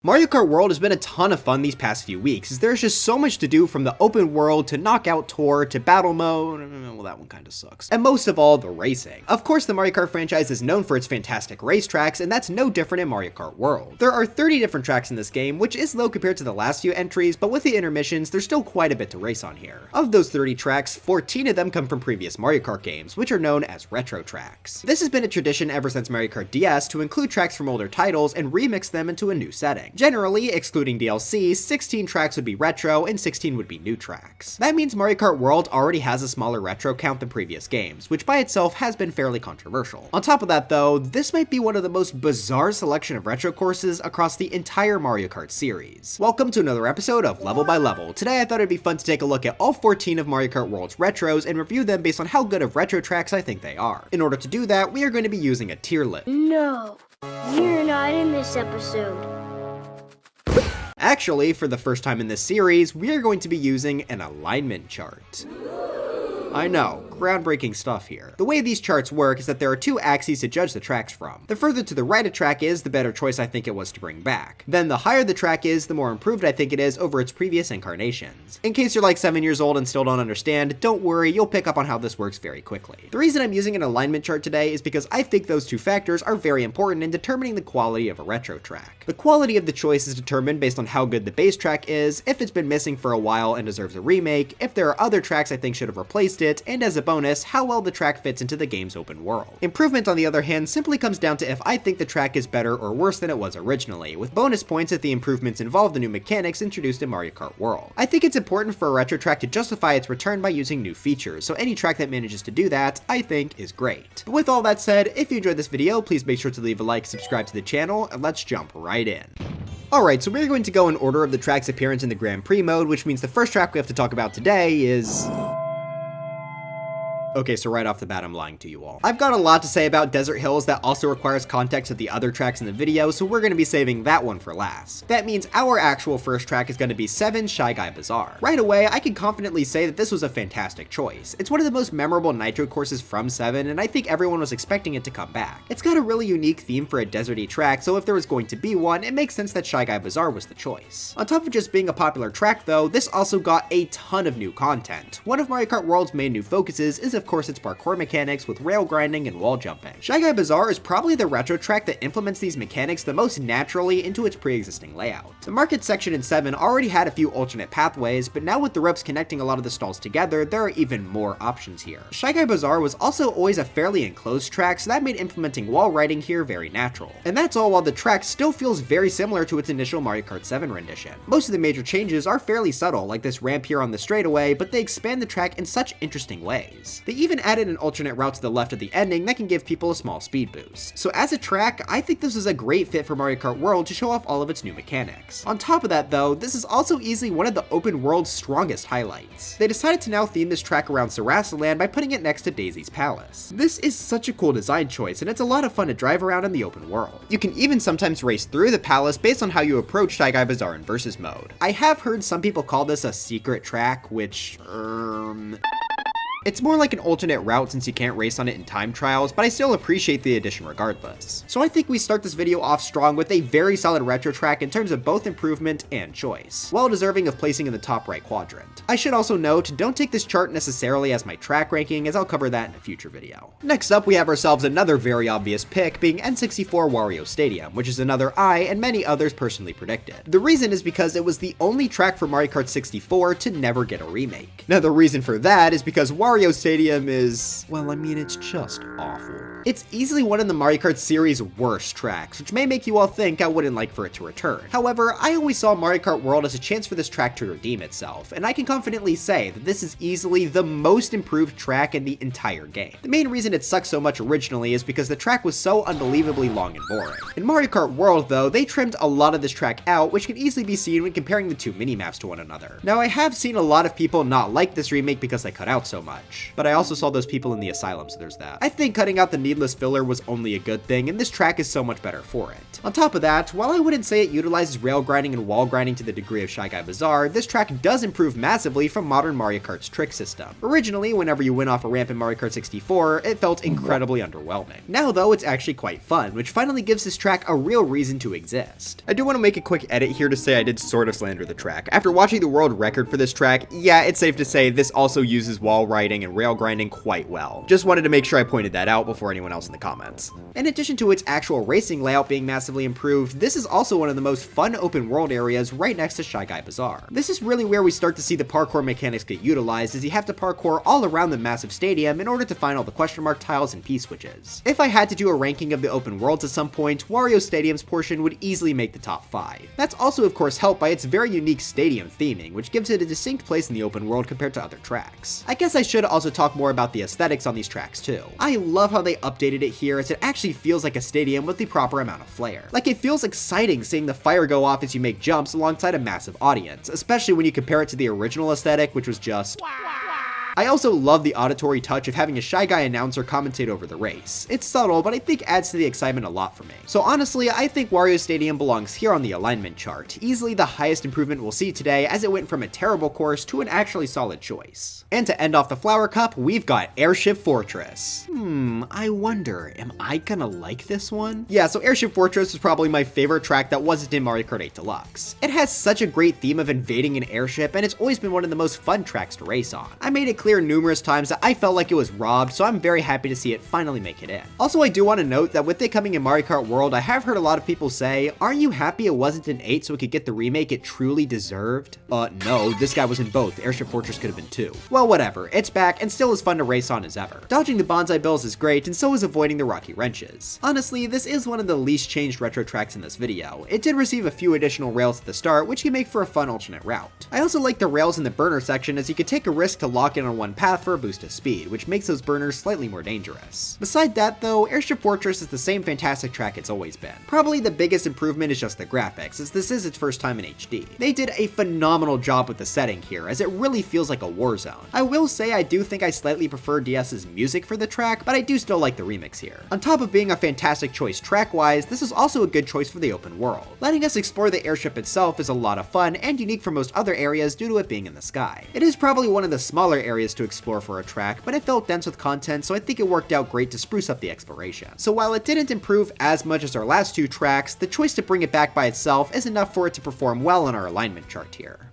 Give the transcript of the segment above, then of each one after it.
Mario Kart World has been a ton of fun these past few weeks, as there's just so much to do from the open world to knockout tour to battle mode. Well, that one kinda sucks. And most of all, the racing. Of course, the Mario Kart franchise is known for its fantastic racetracks, and that's no different in Mario Kart World. There are 30 different tracks in this game, which is low compared to the last few entries, but with the intermissions, there's still quite a bit to race on here. Of those 30 tracks, 14 of them come from previous Mario Kart games, which are known as retro tracks. This has been a tradition ever since Mario Kart DS to include tracks from older titles and remix them into a new setting. Generally, excluding DLC, 16 tracks would be retro and 16 would be new tracks. That means Mario Kart World already has a smaller retro count than previous games, which by itself has been fairly controversial. On top of that though, this might be one of the most bizarre selection of retro courses across the entire Mario Kart series. Welcome to another episode of Level by Level. Today I thought it'd be fun to take a look at all 14 of Mario Kart World's retros and review them based on how good of retro tracks I think they are. In order to do that, we are going to be using a tier list. No, you're not in this episode. Actually, for the first time in this series, we are going to be using an alignment chart. I know, groundbreaking stuff here. The way these charts work is that there are two axes to judge the tracks from. The further to the right a track is, the better choice I think it was to bring back. Then the higher the track is, the more improved I think it is over its previous incarnations. In case you're like 7 years old and still don't understand, don't worry, you'll pick up on how this works very quickly. The reason I'm using an alignment chart today is because I think those two factors are very important in determining the quality of a retro track. The quality of the choice is determined based on how good the base track is, if it's been missing for a while and deserves a remake, if there are other tracks I think should have replaced it, and as a bonus, how well the track fits into the game's open world. Improvement, on the other hand, simply comes down to if I think the track is better or worse than it was originally, with bonus points if the improvements involve the new mechanics introduced in Mario Kart World. I think it's important for a retro track to justify its return by using new features, so any track that manages to do that, I think, is great. But with all that said, if you enjoyed this video, please make sure to leave a like, subscribe to the channel, and let's jump right in. Alright, so we're going to go in order of the track's appearance in the Grand Prix mode, which means the first track we have to talk about today is... Okay, so right off the bat, I'm lying to you all. I've got a lot to say about Desert Hills that also requires context of the other tracks in the video, so we're going to be saving that one for last. That means our actual first track is going to be 7 Shy Guy Bazaar. Right away, I can confidently say that this was a fantastic choice. It's one of the most memorable Nitro courses from 7, and I think everyone was expecting it to come back. It's got a really unique theme for a deserty track, so if there was going to be one, it makes sense that Shy Guy Bazaar was the choice. On top of just being a popular track though, this also got a ton of new content. One of Mario Kart World's main new focuses is of course its parkour mechanics with rail grinding and wall jumping. Shy Guy Bazaar is probably the retro track that implements these mechanics the most naturally into its pre-existing layout. The market section in 7 already had a few alternate pathways, but now with the ropes connecting a lot of the stalls together, there are even more options here. Shy Guy Bazaar was also always a fairly enclosed track, so that made implementing wall riding here very natural. And that's all while the track still feels very similar to its initial Mario Kart 7 rendition. Most of the major changes are fairly subtle, like this ramp here on the straightaway, but they expand the track in such interesting ways. They even added an alternate route to the left at the ending that can give people a small speed boost. So as a track, I think this is a great fit for Mario Kart World to show off all of its new mechanics. On top of that though, this is also easily one of the open world's strongest highlights. They decided to now theme this track around Sarasaland by putting it next to Daisy's Palace. This is such a cool design choice, and it's a lot of fun to drive around in the open world. You can even sometimes race through the palace based on how you approach Shy Guy Bazaar in versus mode. I have heard some people call this a secret track, which, it's more like an alternate route since you can't race on it in time trials, but I still appreciate the addition regardless. So I think we start this video off strong with a very solid retro track in terms of both improvement and choice, well deserving of placing in the top right quadrant. I should also note, don't take this chart necessarily as my track ranking, as I'll cover that in a future video. Next up, we have ourselves another very obvious pick, being N64 Wario Stadium, which is another I and many others personally predicted. The reason is because it was the only track for Mario Kart 64 to never get a remake. Now the reason for that is because Wario Stadium is, well, I mean, it's just awful. It's easily one of the Mario Kart series' worst tracks, which may make you all think I wouldn't like for it to return. However, I always saw Mario Kart World as a chance for this track to redeem itself, and I can confidently say that this is easily the most improved track in the entire game. The main reason it sucked so much originally is because the track was so unbelievably long and boring. In Mario Kart World though, they trimmed a lot of this track out, which can easily be seen when comparing the two mini-maps to one another. Now I have seen a lot of people not like this remake because they cut out so much, but I also saw those people in the asylum, so there's that. I think cutting out the needless filler was only a good thing, and this track is so much better for it. On top of that, while I wouldn't say it utilizes rail grinding and wall grinding to the degree of Shy Guy Bazaar, this track does improve massively from modern Mario Kart's trick system. Originally, whenever you went off a ramp in Mario Kart 64, it felt incredibly underwhelming. Now though, it's actually quite fun, which finally gives this track a real reason to exist. I do want to make a quick edit here to say I did sort of slander the track. After watching the world record for this track, yeah, it's safe to say this also uses wall riding and rail grinding quite well. Just wanted to make sure I pointed that out before anyone else in the comments. In addition to its actual racing layout being massively improved, this is also one of the most fun open world areas right next to Shy Guy Bazaar. This is really where we start to see the parkour mechanics get utilized, as you have to parkour all around the massive stadium in order to find all the question mark tiles and P-switches. If I had to do a ranking of the open worlds at some point, Wario Stadium's portion would easily make the top 5. That's also of course helped by its very unique stadium theming, which gives it a distinct place in the open world compared to other tracks. I guess I should also talk more about the aesthetics on these tracks too. I love how they updated it here, as it actually feels like a stadium with the proper amount of flair. Like, it feels exciting seeing the fire go off as you make jumps alongside a massive audience, especially when you compare it to the original aesthetic, which was just... I also love the auditory touch of having a Shy Guy announcer commentate over the race. It's subtle, but I think adds to the excitement a lot for me. So honestly, I think Wario Stadium belongs here on the alignment chart, easily the highest improvement we'll see today, as it went from a terrible course to an actually solid choice. And to end off the Flower Cup, we've got Airship Fortress. I wonder, am I gonna like this one? Yeah, so Airship Fortress is probably my favorite track that wasn't in Mario Kart 8 Deluxe. It has such a great theme of invading an airship, and it's always been one of the most fun tracks to race on. I made it clear numerous times that I felt like it was robbed, so I'm very happy to see it finally make it in. Also, I do want to note that with it coming in Mario Kart World, I have heard a lot of people say, aren't you happy it wasn't in 8 so it could get the remake it truly deserved? No, this guy was in both. Airship Fortress could have been 2. Well, whatever, it's back and still as fun to race on as ever. Dodging the bonsai bills is great, and so is avoiding the rocky wrenches. Honestly, this is one of the least changed retro tracks in this video. It did receive a few additional rails at the start, which can make for a fun alternate route. I also like the rails in the burner section, as you could take a risk to lock in on one path for a boost of speed, which makes those burners slightly more dangerous. Beside that though, Airship Fortress is the same fantastic track it's always been. Probably the biggest improvement is just the graphics, as this is its first time in HD. They did a phenomenal job with the setting here, as it really feels like a war zone. I will say I do think I slightly prefer DS's music for the track, but I do still like the remix here. On top of being a fantastic choice track-wise, this is also a good choice for the open world. Letting us explore the airship itself is a lot of fun and unique from most other areas due to it being in the sky. It is probably one of the smaller areas to explore for a track, but it felt dense with content, so I think it worked out great to spruce up the exploration. So while it didn't improve as much as our last 2 tracks, the choice to bring it back by itself is enough for it to perform well on our alignment chart here.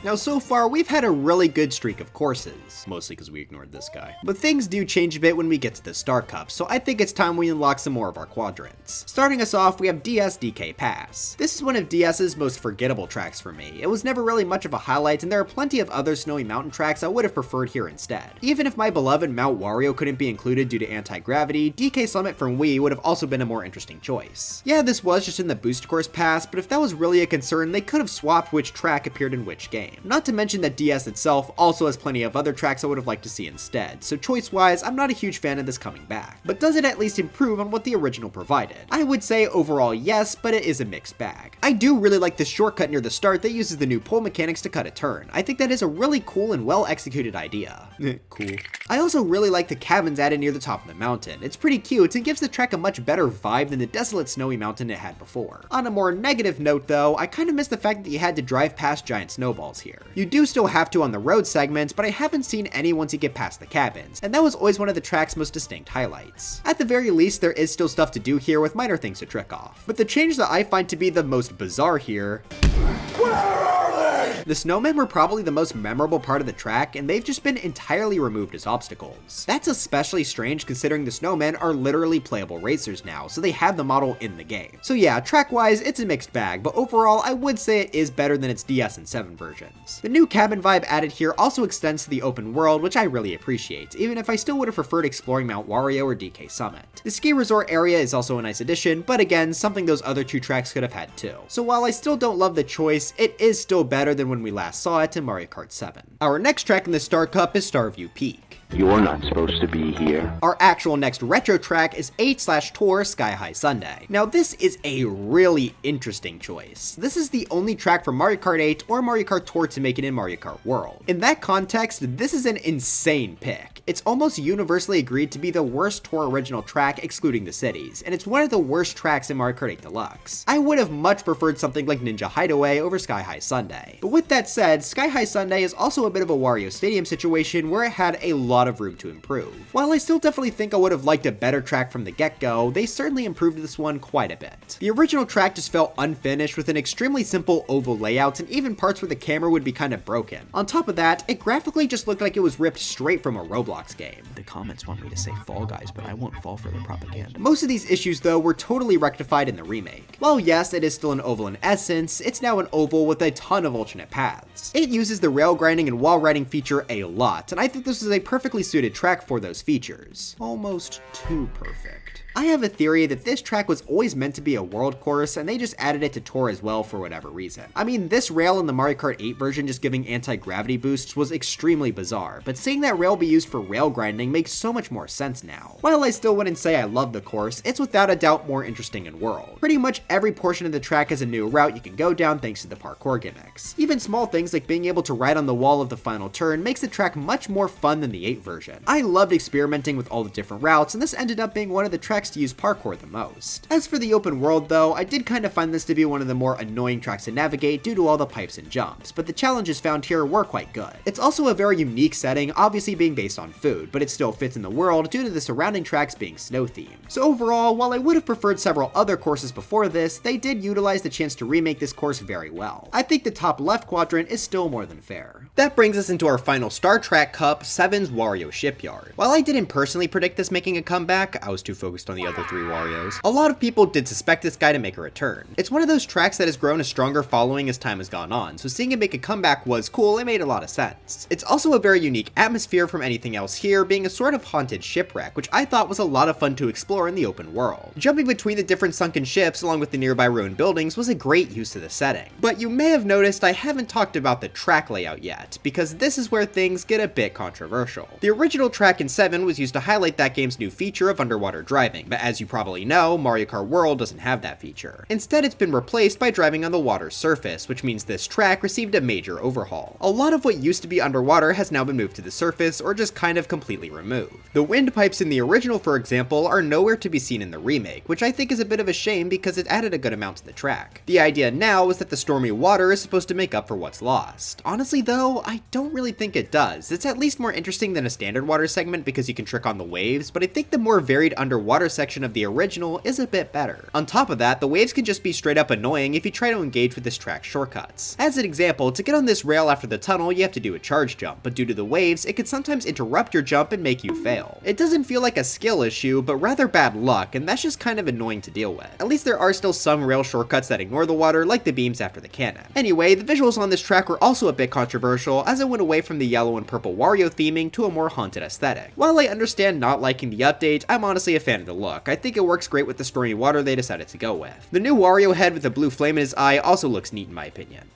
Now so far, we've had a really good streak of courses, mostly because we ignored this guy. But things do change a bit when we get to the Star Cup, so I think it's time we unlock some more of our quadrants. Starting us off, we have DSDK Pass. This is one of DS's most forgettable tracks for me. It was never really much of a highlight, and there are plenty of other snowy mountain tracks I would have preferred here instead. Even if my beloved Mount Wario couldn't be included due to anti-gravity, DK Summit from Wii would have also been a more interesting choice. Yeah, this was just in the boost course pass, but if that was really a concern, they could have swapped which track appeared in which game. Not to mention that DS itself also has plenty of other tracks I would have liked to see instead, so choice-wise, I'm not a huge fan of this coming back. But does it at least improve on what the original provided? I would say overall yes, but it is a mixed bag. I do really like the shortcut near the start that uses the new pole mechanics to cut a turn. I think that is a really cool and well executed idea. Cool. I also really like the cabins added near the top of the mountain. It's pretty cute and gives the track a much better vibe than the desolate snowy mountain it had before. On a more negative note though, I kind of miss the fact that you had to drive past giant snowballs here. You do still have to on the road segments, but I haven't seen any once you get past the cabins, and that was always one of the track's most distinct highlights. At the very least, there is still stuff to do here with minor things to trick off. But the change that I find to be the most bizarre here... Where are they? The snowmen were probably the most memorable part of the track, and they've just been entirely removed as obstacles. That's especially strange considering the snowmen are literally playable racers now, so they have the model in the game. So yeah, track-wise, it's a mixed bag, but overall, I would say it is better than its DS and 7 versions. The new cabin vibe added here also extends to the open world, which I really appreciate, even if I still would have preferred exploring Mount Wario or DK Summit. The ski resort area is also a nice addition, but again, something those other 2 tracks could have had too. So while I still don't love the choice, it is still better than when we last saw it in Mario Kart 7. Our next track in the Star Cup is Starview Peak. You're not supposed to be here. Our actual next retro track is 8/Tour Sky High Sundae. Now this is a really interesting choice. This is the only track from Mario Kart 8 or Mario Kart Tour to make it in Mario Kart World. In that context, this is an insane pick. It's almost universally agreed to be the worst Tour original track excluding the cities, and it's one of the worst tracks in Mario Kart 8 Deluxe. I would have much preferred something like Ninja Hideaway over Sky High Sundae. But with that said, Sky High Sundae is also a bit of a Wario Stadium situation where it had a lot of room to improve. While I still definitely think I would have liked a better track from the get-go, they certainly improved this one quite a bit. The original track just felt unfinished with an extremely simple oval layout and even parts where the camera would be kind of broken. On top of that, it graphically just looked like it was ripped straight from a Roblox game. The comments want me to say Fall Guys, but I won't fall for their propaganda. Most of these issues though were totally rectified in the remake. While yes, it is still an oval in essence, it's now an oval with a ton of alternate paths. It uses the rail grinding and wall riding feature a lot, and I think this is a perfectly suited track for those features. Almost too perfect. I have a theory that this track was always meant to be a world course and they just added it to Tour as well for whatever reason. I mean, this rail in the Mario Kart 8 version just giving anti-gravity boosts was extremely bizarre, but seeing that rail be used for rail grinding makes so much more sense now. While I still wouldn't say I love the course, it's without a doubt more interesting in world. Pretty much every portion of the track is a new route you can go down thanks to the parkour gimmicks. Even small things like being able to ride on the wall of the final turn makes the track much more fun than the 8 version. I loved experimenting with all the different routes, and this ended up being one of the tracks to use parkour the most. As for the open world though, I did kind of find this to be one of the more annoying tracks to navigate due to all the pipes and jumps, but the challenges found here were quite good. It's also a very unique setting, obviously being based on food, but it still fits in the world due to the surrounding tracks being snow themed. So overall, while I would have preferred several other courses before this, they did utilize the chance to remake this course very well. I think the top left quadrant is still more than fair. That brings us into our final Star Trek Cup, 7's Wario Shipyard. While I didn't personally predict this making a comeback, I was too focused on the other 3 Warios, a lot of people did suspect this guy to make a return. It's one of those tracks that has grown a stronger following as time has gone on, so seeing it make a comeback was cool, it made a lot of sense. It's also a very unique atmosphere from anything else here, being a sort of haunted shipwreck, which I thought was a lot of fun to explore in the open world. Jumping between the different sunken ships along with the nearby ruined buildings was a great use of the setting. But you may have noticed I haven't talked about the track layout yet, because this is where things get a bit controversial. The original track in 7 was used to highlight that game's new feature of underwater driving, but as you probably know, Mario Kart World doesn't have that feature. Instead, it's been replaced by driving on the water's surface, which means this track received a major overhaul. A lot of what used to be underwater has now been moved to the surface or just kind of completely removed. The windpipes in the original, for example, are nowhere to be seen in the remake, which I think is a bit of a shame because it added a good amount to the track. The idea now is that the stormy water is supposed to make up for what's lost. Honestly though, I don't really think it does. It's at least more interesting than a standard water segment because you can trick on the waves, but I think the more varied underwater section of the original is a bit better. On top of that, the waves can just be straight up annoying if you try to engage with this track's shortcuts. As an example, to get on this rail after the tunnel, you have to do a charge jump, but due to the waves, it can sometimes interrupt your jump and make you fail. It doesn't feel like a skill issue, but rather bad luck, and that's just kind of annoying to deal with. At least there are still some rail shortcuts that ignore the water, like the beams after the cannon. Anyway, the visuals on this track were also a bit controversial, as it went away from the yellow and purple Wario theming to a more haunted aesthetic. While I understand not liking the update, I'm honestly a fan of the look. I think it works great with the stormy water they decided to go with. The new Wario head with a blue flame in his eye also looks neat in my opinion.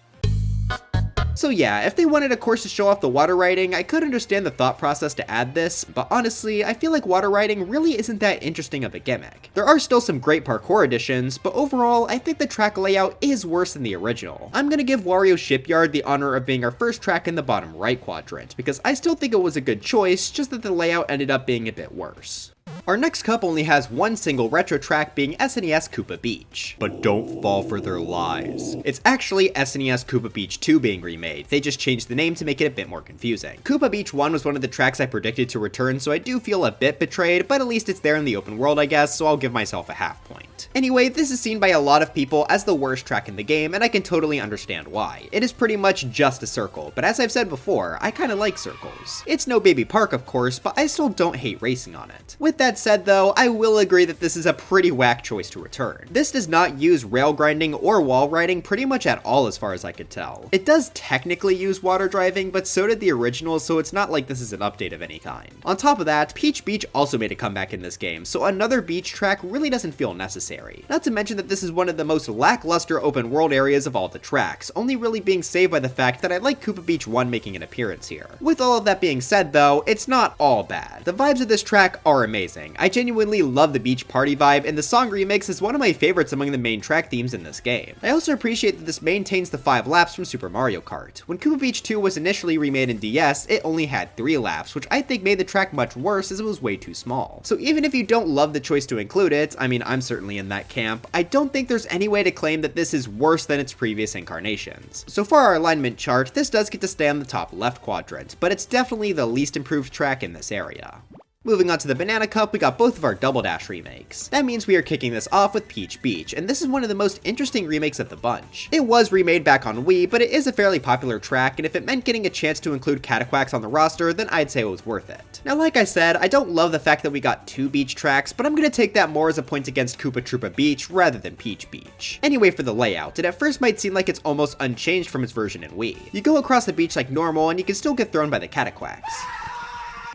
So yeah, if they wanted a course to show off the water riding, I could understand the thought process to add this, but honestly, I feel like water riding really isn't that interesting of a gimmick. There are still some great parkour additions, but overall, I think the track layout is worse than the original. I'm gonna give Wario Shipyard the honor of being our first track in the bottom right quadrant, because I still think it was a good choice, just that the layout ended up being a bit worse. Our next cup only has one single retro track, being SNES Koopa Beach. But don't fall for their lies. It's actually SNES Koopa Beach 2 being remade, they just changed the name to make it a bit more confusing. Koopa Beach 1 was one of the tracks I predicted to return, so I do feel a bit betrayed, but at least it's there in the open world I guess, so I'll give myself a half point. Anyway, this is seen by a lot of people as the worst track in the game, and I can totally understand why. It is pretty much just a circle, but as I've said before, I kinda like circles. It's no Baby Park of course, but I still don't hate racing on it. With With that said though, I will agree that this is a pretty whack choice to return. This does not use rail grinding or wall riding pretty much at all as far as I could tell. It does technically use water driving, but so did the original, so it's not like this is an update of any kind. On top of that, Peach Beach also made a comeback in this game, so another beach track really doesn't feel necessary. Not to mention that this is one of the most lackluster open world areas of all the tracks, only really being saved by the fact that I like Koopa Beach 1 making an appearance here. With all of that being said though, it's not all bad. The vibes of this track are amazing. I genuinely love the beach party vibe, and the song remix is one of my favorites among the main track themes in this game. I also appreciate that this maintains the 5 laps from Super Mario Kart. When Koopa Beach 2 was initially remade in DS, it only had 3 laps, which I think made the track much worse as it was way too small. So even if you don't love the choice to include it, I mean I'm certainly in that camp, I don't think there's any way to claim that this is worse than its previous incarnations. So for our alignment chart, this does get to stay on the top left quadrant, but it's definitely the least improved track in this area. Moving on to the Banana Cup, we got both of our Double Dash remakes. That means we are kicking this off with Peach Beach, and this is one of the most interesting remakes of the bunch. It was remade back on Wii, but it is a fairly popular track, and if it meant getting a chance to include Cataquacks on the roster, then I'd say it was worth it. Now like I said, I don't love the fact that we got 2 beach tracks, but I'm gonna take that more as a point against Koopa Troopa Beach rather than Peach Beach. Anyway, for the layout, it at first might seem like it's almost unchanged from its version in Wii. You go across the beach like normal, and you can still get thrown by the Cataquacks.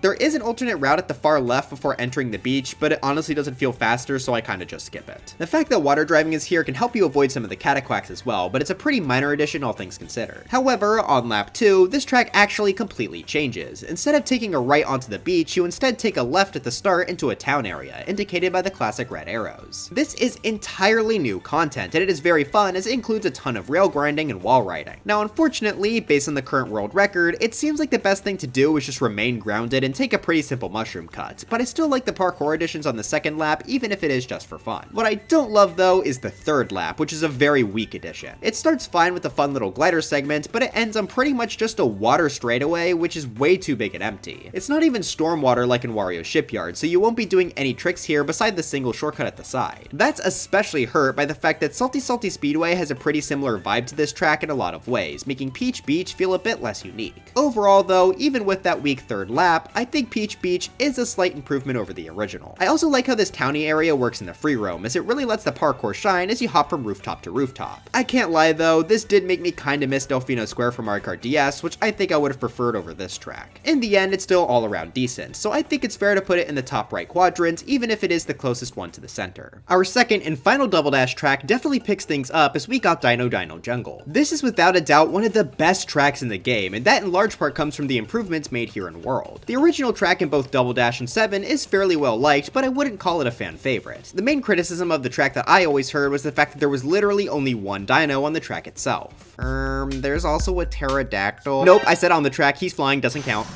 There is an alternate route at the far left before entering the beach, but it honestly doesn't feel faster, so I kinda just skip it. The fact that water driving is here can help you avoid some of the Cataquacks as well, but it's a pretty minor addition all things considered. However, on lap 2, this track actually completely changes. Instead of taking a right onto the beach, you instead take a left at the start into a town area, indicated by the classic red arrows. This is entirely new content, and it is very fun as it includes a ton of rail grinding and wall riding. Now unfortunately, based on the current world record, it seems like the best thing to do is just remain grounded and take a pretty simple mushroom cut, but I still like the parkour additions on the second lap, even if it is just for fun. What I don't love though is the third lap, which is a very weak addition. It starts fine with a fun little glider segment, but it ends on pretty much just a water straightaway, which is way too big and empty. It's not even stormwater like in Wario Shipyard, so you won't be doing any tricks here beside the single shortcut at the side. That's especially hurt by the fact that Salty Salty Speedway has a pretty similar vibe to this track in a lot of ways, making Peach Beach feel a bit less unique. Overall though, even with that weak third lap, I think Peach Beach is a slight improvement over the original. I also like how this towny area works in the free roam, as it really lets the parkour shine as you hop from rooftop to rooftop. I can't lie though, this did make me kinda miss Delfino Square from Mario Kart DS, which I think I would have preferred over this track. In the end, it's still all around decent, so I think it's fair to put it in the top right quadrant, even if it is the closest one to the center. Our second and final Double Dash track definitely picks things up as we got Dino Dino Jungle. This is without a doubt one of the best tracks in the game, and that in large part comes from the improvements made here in World. The original track in both Double Dash and 7 is fairly well liked, but I wouldn't call it a fan favorite. The main criticism of the track that I always heard was the fact that there was literally only one dino on the track itself. There's also a pterodactyl. Nope, I said on the track, he's flying, doesn't count.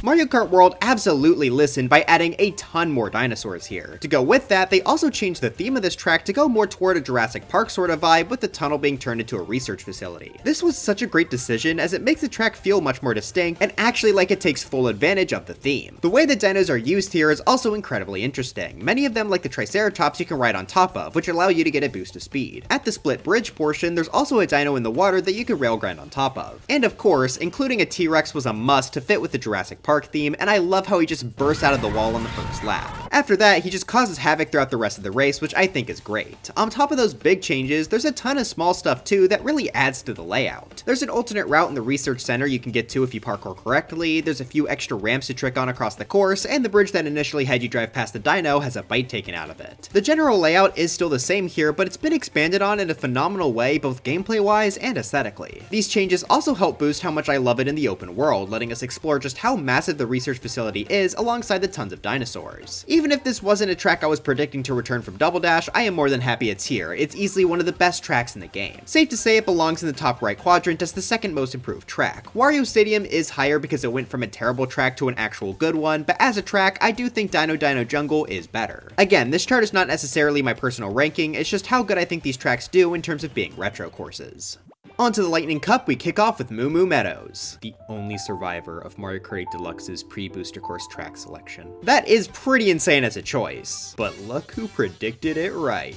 Mario Kart World absolutely listened by adding a ton more dinosaurs here. To go with that, they also changed the theme of this track to go more toward a Jurassic Park sort of vibe, with the tunnel being turned into a research facility. This was such a great decision as it makes the track feel much more distinct and actually like it takes full advantage of the theme. The way that dinos are used here is also incredibly interesting. Many of them, like the Triceratops, you can ride on top of, which allow you to get a boost of speed. At the split bridge portion, there's also a dino in the water that you can rail grind on top of. And of course, including a T-Rex was a must to fit with the Jurassic Park theme, and I love how he just bursts out of the wall on the first lap. After that, he just causes havoc throughout the rest of the race, which I think is great. On top of those big changes, there's a ton of small stuff too that really adds to the layout. There's an alternate route in the research center you can get to if you parkour correctly, there's a few extra ramps to trick on across the course, and the bridge that initially had you drive past the dino has a bite taken out of it. The general layout is still the same here, but it's been expanded on in a phenomenal way, both gameplay-wise and aesthetically. These changes also help boost how much I love it in the open world, letting us explore just how massive the research facility is alongside the tons of dinosaurs. Even if this wasn't a track I was predicting to return from Double Dash, I am more than happy it's here. It's easily one of the best tracks in the game. Safe to say it belongs in the top right quadrant as the second most improved track. Wario Stadium is higher because it went from a terrible track to an actual good one, but as a track, I do think Dino Dino Jungle is better. Again, this chart is not necessarily my personal ranking, it's just how good I think these tracks do in terms of being retro courses. On to the Lightning Cup, we kick off with Mumu Meadows, the only survivor of Mario Kart 8 Deluxe's pre-booster course track selection. That is pretty insane as a choice, but look who predicted it right.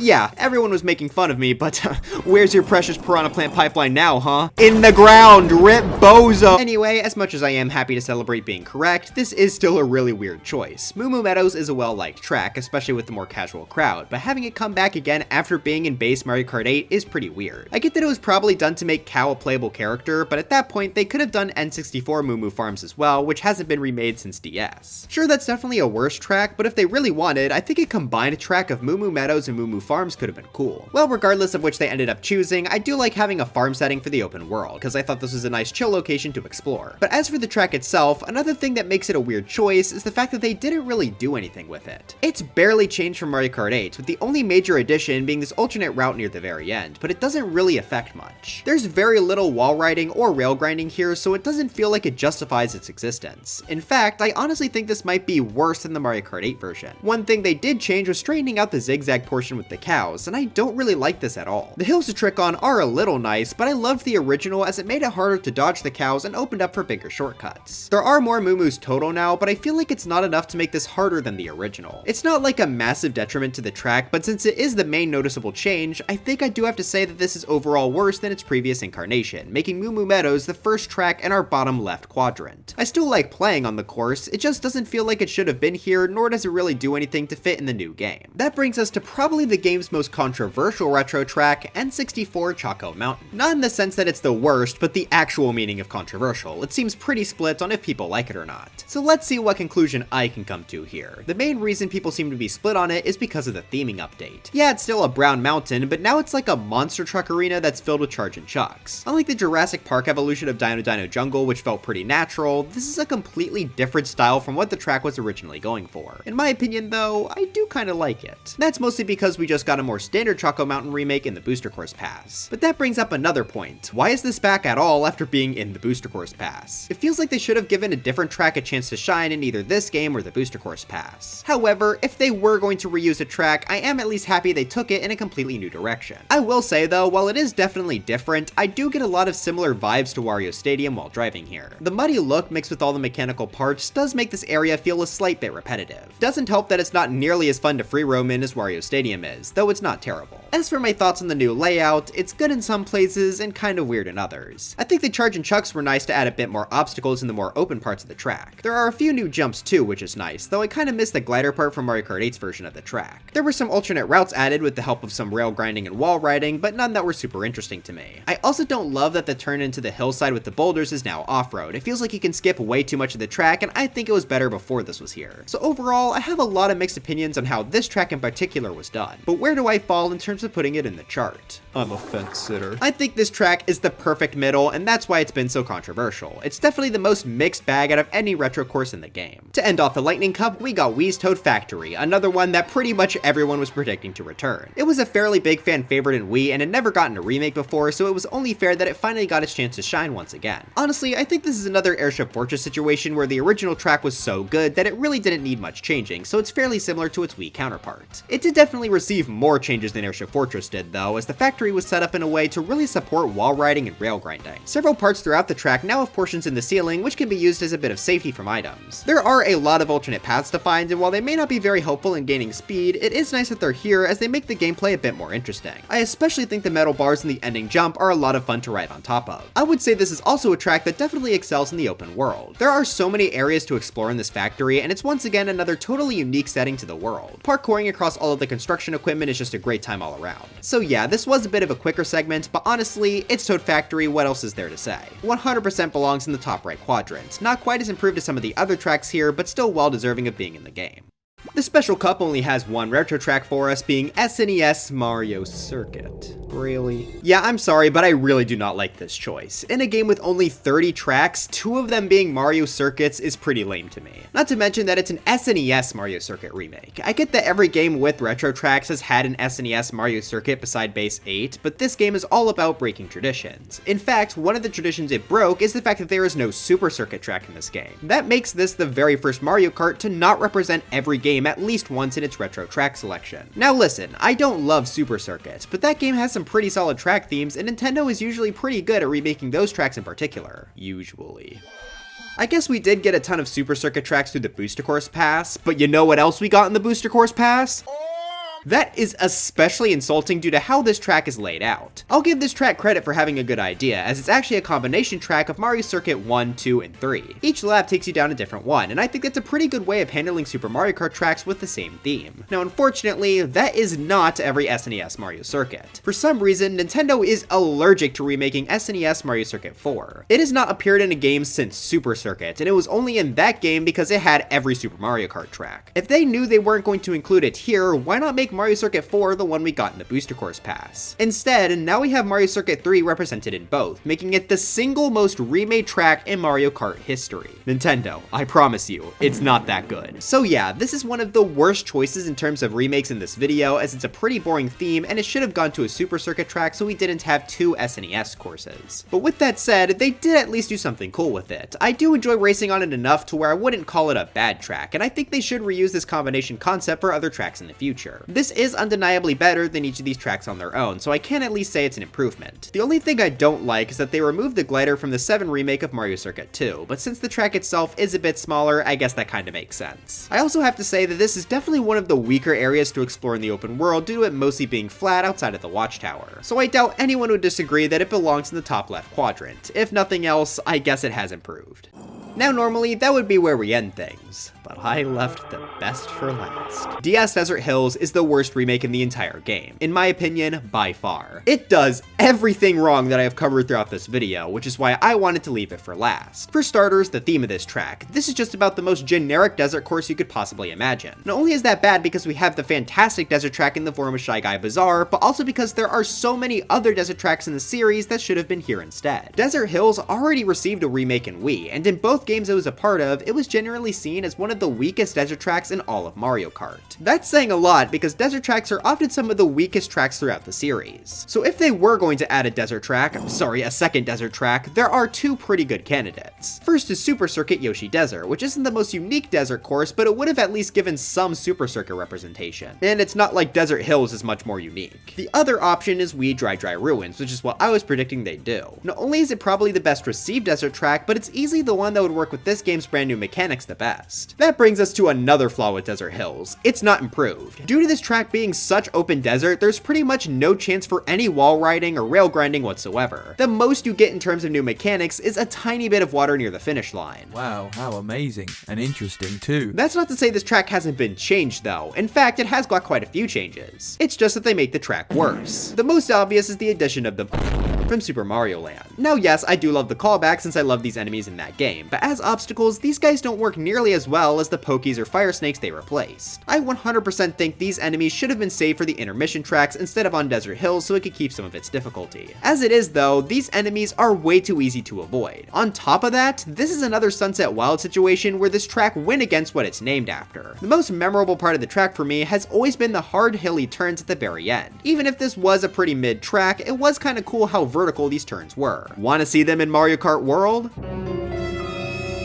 Yeah, everyone was making fun of me, but where's your precious piranha plant pipeline now, huh? In the ground, rip bozo! Anyway, as much as I am happy to celebrate being correct, this is still a really weird choice. Mumu Meadows is a well-liked track, especially with the more casual crowd, but having it come back again after being in base Mario Kart 8 is pretty weird. I get that it was probably done to make Cow a playable character, but at that point, they could have done N64 Mumu Farms as well, which hasn't been remade since DS. Sure, that's definitely a worse track, but if they really wanted, I think a combined track of Mumu Meadows and Mumu Farms could have been cool. Well, regardless of which they ended up choosing, I do like having a farm setting for the open world, because I thought this was a nice chill location to explore. But as for the track itself, another thing that makes it a weird choice is the fact that they didn't really do anything with it. It's barely changed from Mario Kart 8, with the only major addition being this alternate route near the very end, but it doesn't really affect much. There's very little wall riding or rail grinding here, so it doesn't feel like it justifies its existence. In fact, I honestly think this might be worse than the Mario Kart 8 version. One thing they did change was straightening out the zigzag portion with the cows, and I don't really like this at all. The hills to trick on are a little nice, but I loved the original as it made it harder to dodge the cows and opened up for bigger shortcuts. There are more Mumus total now, but I feel like it's not enough to make this harder than the original. It's not like a massive detriment to the track, but since it is the main noticeable change, I think I do have to say that this is overall worse than its previous incarnation, making Mumu Meadows the first track in our bottom left quadrant. I still like playing on the course, it just doesn't feel like it should have been here, nor does it really do anything to fit in the new game. That brings us to probably the game's most controversial retro track, N64 Choco Mountain. Not in the sense that it's the worst, but the actual meaning of controversial. It seems pretty split on if people like it or not. So let's see what conclusion I can come to here. The main reason people seem to be split on it is because of the theming update. Yeah, it's still a brown mountain, but now it's like a monster truck arena that's filled with charging chucks. Unlike the Jurassic Park evolution of Dino Dino Jungle, which felt pretty natural, this is a completely different style from what the track was originally going for. In my opinion though, I do kinda like it. That's mostly because we just got a more standard Choco Mountain remake in the Booster Course Pass. But that brings up another point. Why is this back at all after being in the Booster Course Pass? It feels like they should have given a different track a chance to shine in either this game or the Booster Course Pass. However, if they were going to reuse a track, I am at least happy they took it in a completely new direction. I will say though, while it is definitely different, I do get a lot of similar vibes to Wario Stadium while driving here. The muddy look mixed with all the mechanical parts does make this area feel a slight bit repetitive. Doesn't help that it's not nearly as fun to free roam in as Wario Stadium is, though it's not terrible. As for my thoughts on the new layout, it's good in some places and kind of weird in others. I think the charging chucks were nice to add a bit more obstacles in the more open parts of the track. There are a few new jumps too, which is nice, though I kind of miss the glider part from Mario Kart 8's version of the track. There were some alternate routes added with the help of some rail grinding and wall riding, but none that were super interesting to me. I also don't love that the turn into the hillside with the boulders is now off-road. It feels like you can skip way too much of the track, and I think it was better before this was here. So overall, I have a lot of mixed opinions on how this track in particular was done, but where do I fall in terms of putting it in the chart? I'm a fence sitter. I think this track is the perfect middle, and that's why it's been so controversial. It's definitely the most mixed bag out of any retro course in the game. To end off the Lightning Cup, we got Wii's Toad Factory, another one that pretty much everyone was predicting to return. It was a fairly big fan favorite in Wii and had never gotten a remake before, so it was only fair that it finally got its chance to shine once again. Honestly, I think this is another Airship Fortress situation where the original track was so good that it really didn't need much changing, so it's fairly similar to its Wii counterpart. It did definitely receive more changes than Airship Fortress did though, as the factory was set up in a way to really support wall riding and rail grinding. Several parts throughout the track now have portions in the ceiling which can be used as a bit of safety from items. There are a lot of alternate paths to find, and while they may not be very helpful in gaining speed, it is nice that they're here as they make the gameplay a bit more interesting. I especially think the metal bars in the ending jump are a lot of fun to ride on top of. I would say this is also a track that definitely excels in the open world. There are so many areas to explore in this factory, and it's once again another totally unique setting to the world. Parkouring across all of the construction equipment is just a great time all around. So yeah, this was a bit of a quicker segment, but honestly, it's Toad Factory, what else is there to say? 100% belongs in the top right quadrant. Not quite as improved as some of the other tracks here, but still well deserving of being in the game. The Special Cup only has one retro track for us, being SNES Mario Circuit. Really? Yeah, I'm sorry, but I really do not like this choice. In a game with only 30 tracks, 2 of them being Mario Circuits is pretty lame to me. Not to mention that it's an SNES Mario Circuit remake. I get that every game with retro tracks has had an SNES Mario Circuit beside base 8, but this game is all about breaking traditions. In fact, one of the traditions it broke is the fact that there is no Super Circuit track in this game. That makes this the very first Mario Kart to not represent every game at least once in its retro track selection. Now listen, I don't love Super Circuit, but that game has some pretty solid track themes, and Nintendo is usually pretty good at remaking those tracks in particular. Usually. I guess we did get a ton of Super Circuit tracks through the Booster Course Pass, but you know what else we got in the Booster Course Pass? That is especially insulting due to how this track is laid out. I'll give this track credit for having a good idea, as it's actually a combination track of Mario Circuit 1, 2, and 3. Each lap takes you down a different one, and I think that's a pretty good way of handling Super Mario Kart tracks with the same theme. Now unfortunately, that is not every SNES Mario Circuit. For some reason, Nintendo is allergic to remaking SNES Mario Circuit 4. It has not appeared in a game since Super Circuit, and it was only in that game because it had every Super Mario Kart track. If they knew they weren't going to include it here, why not make Mario Circuit 4 the one we got in the Booster Course Pass? Instead, now we have Mario Circuit 3 represented in both, making it the single most remade track in Mario Kart history. Nintendo, I promise you, it's not that good. So yeah, this is one of the worst choices in terms of remakes in this video, as it's a pretty boring theme and it should have gone to a Super Circuit track so we didn't have two SNES courses. But with that said, they did at least do something cool with it. I do enjoy racing on it enough to where I wouldn't call it a bad track, and I think they should reuse this combination concept for other tracks in the future. This is undeniably better than each of these tracks on their own, so I can at least say it's an improvement. The only thing I don't like is that they removed the glider from the 7 remake of Mario Circuit 2, but since the track itself is a bit smaller, I guess that kinda makes sense. I also have to say that this is definitely one of the weaker areas to explore in the open world due to it mostly being flat outside of the watchtower, so I doubt anyone would disagree that it belongs in the top left quadrant. If nothing else, I guess it has improved. Now normally, that would be where we end things, but I left the best for last. DS Desert Hills is the worst remake in the entire game, in my opinion, by far. It does everything wrong that I have covered throughout this video, which is why I wanted to leave it for last. For starters, the theme of this track. This is just about the most generic desert course you could possibly imagine. Not only is that bad because we have the fantastic desert track in the form of Shy Guy Bazaar, but also because there are so many other desert tracks in the series that should have been here instead. Desert Hills already received a remake in Wii, and in both games it was a part of, it was generally seen as one of the weakest desert tracks in all of Mario Kart. That's saying a lot because desert tracks are often some of the weakest tracks throughout the series. So if they were going to add a second desert track, there are two pretty good candidates. First is Super Circuit Yoshi Desert, which isn't the most unique desert course, but it would have at least given some Super Circuit representation. And it's not like Desert Hills is much more unique. The other option is Wii Dry Dry Ruins, which is what I was predicting they'd do. Not only is it probably the best received desert track, but it's easily the one that would work with this game's brand new mechanics the best. That brings us to another flaw with Desert Hills. It's not improved. Due to this track being such open desert, there's pretty much no chance for any wall riding or rail grinding whatsoever. The most you get in terms of new mechanics is a tiny bit of water near the finish line. Wow, how amazing and interesting too. That's not to say this track hasn't been changed though. In fact, it has got quite a few changes. It's just that they make the track worse. The most obvious is the addition of the from Super Mario Land. Now yes, I do love the callback since I love these enemies in that game, but as obstacles, these guys don't work nearly as well as the Pokies or Fire Snakes they replaced. I 100% think these enemies should have been saved for the intermission tracks instead of on Desert Hills so it could keep some of its difficulty. As it is though, these enemies are way too easy to avoid. On top of that, this is another Sunset Wild situation where this track went against what it's named after. The most memorable part of the track for me has always been the hard hilly turns at the very end. Even if this was a pretty mid track, it was kinda cool how vertical these turns were. Wanna see them in Mario Kart World?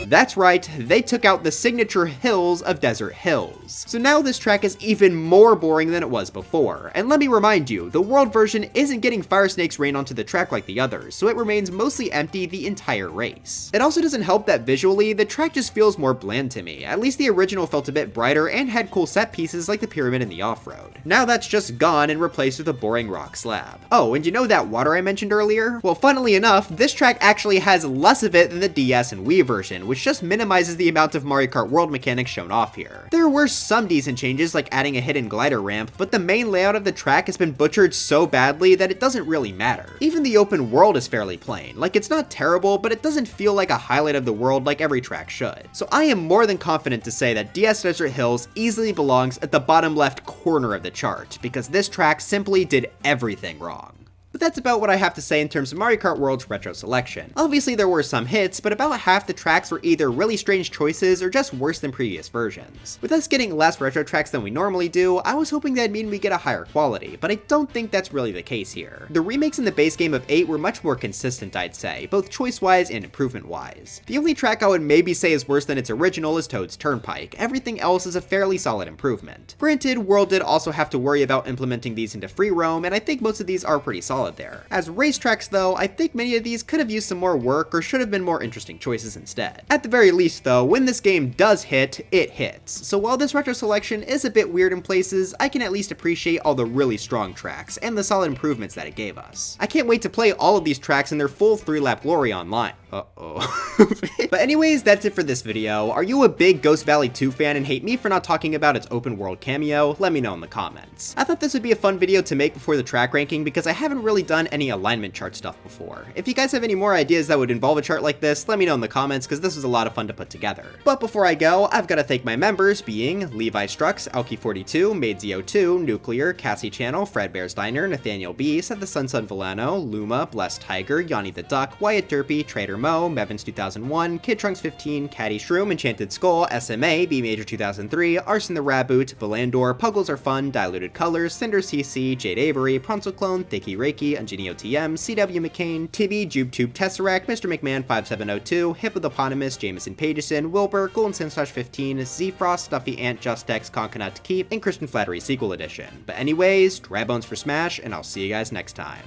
That's right, they took out the signature hills of Desert Hills. So now this track is even more boring than it was before. And let me remind you, the world version isn't getting Fire Snake's rain onto the track like the others, so it remains mostly empty the entire race. It also doesn't help that visually, the track just feels more bland to me. At least the original felt a bit brighter and had cool set pieces like the pyramid and the off-road. Now that's just gone and replaced with a boring rock slab. Oh, and you know that water I mentioned earlier? Well, funnily enough, this track actually has less of it than the DS and Wii version, which just minimizes the amount of Mario Kart World mechanics shown off here. There were some decent changes like adding a hidden glider ramp, but the main layout of the track has been butchered so badly that it doesn't really matter. Even the open world is fairly plain. Like, it's not terrible, but it doesn't feel like a highlight of the world like every track should. So I am more than confident to say that DS Desert Hills easily belongs at the bottom left corner of the chart, because this track simply did everything wrong. But that's about what I have to say in terms of Mario Kart World's retro selection. Obviously there were some hits, but about half the tracks were either really strange choices or just worse than previous versions. With us getting less retro tracks than we normally do, I was hoping that'd mean we get a higher quality, but I don't think that's really the case here. The remakes in the base game of 8 were much more consistent, I'd say, both choice-wise and improvement-wise. The only track I would maybe say is worse than its original is Toad's Turnpike. Everything else is a fairly solid improvement. Granted, World did also have to worry about implementing these into free roam, and I think most of these are pretty solid solid there. As racetracks though, I think many of these could have used some more work or should have been more interesting choices instead. At the very least though, when this game does hit, it hits. So while this retro selection is a bit weird in places, I can at least appreciate all the really strong tracks and the solid improvements that it gave us. I can't wait to play all of these tracks in their full 3-lap glory online. But anyways, that's it for this video. Are you a big Ghost Valley 2 fan and hate me for not talking about its open world cameo? Let me know in the comments. I thought this would be a fun video to make before the track ranking because I haven't really done any alignment chart stuff before. If you guys have any more ideas that would involve a chart like this, let me know in the comments because this was a lot of fun to put together. But before I go, I've got to thank my members being leveI Strux, Alki42, MadeZO2, Nuclear, Cassie Channel, Fredbear's Diner, Nathaniel B, Set the Sun Villano, Luma, Blessed Tiger, Yanni the Duck, Wyatt Derpy, Trader Mo, Mevins 2001, Kid Trunks 15, Caddy Shroom, Enchanted Skull, SMA, B Major 2003, Arson the Raboot, Valandor, Puggles Are Fun, Diluted Colors, Cinder CC, Jade Avery, Pronto Clone, Thicky Reiki, Ingenio TM, CW McCain, Tibby, JubeTube Tesseract, Mr. McMahon 5702, Hippopotamus, Jameson Pageson, Wilbur, Golden Sunslash 15, Zfrost, Stuffy Ant, Justex, Concanut to Keep, and Christian Flattery Sequel Edition. But anyways, dry bones for Smash, and I'll see you guys next time.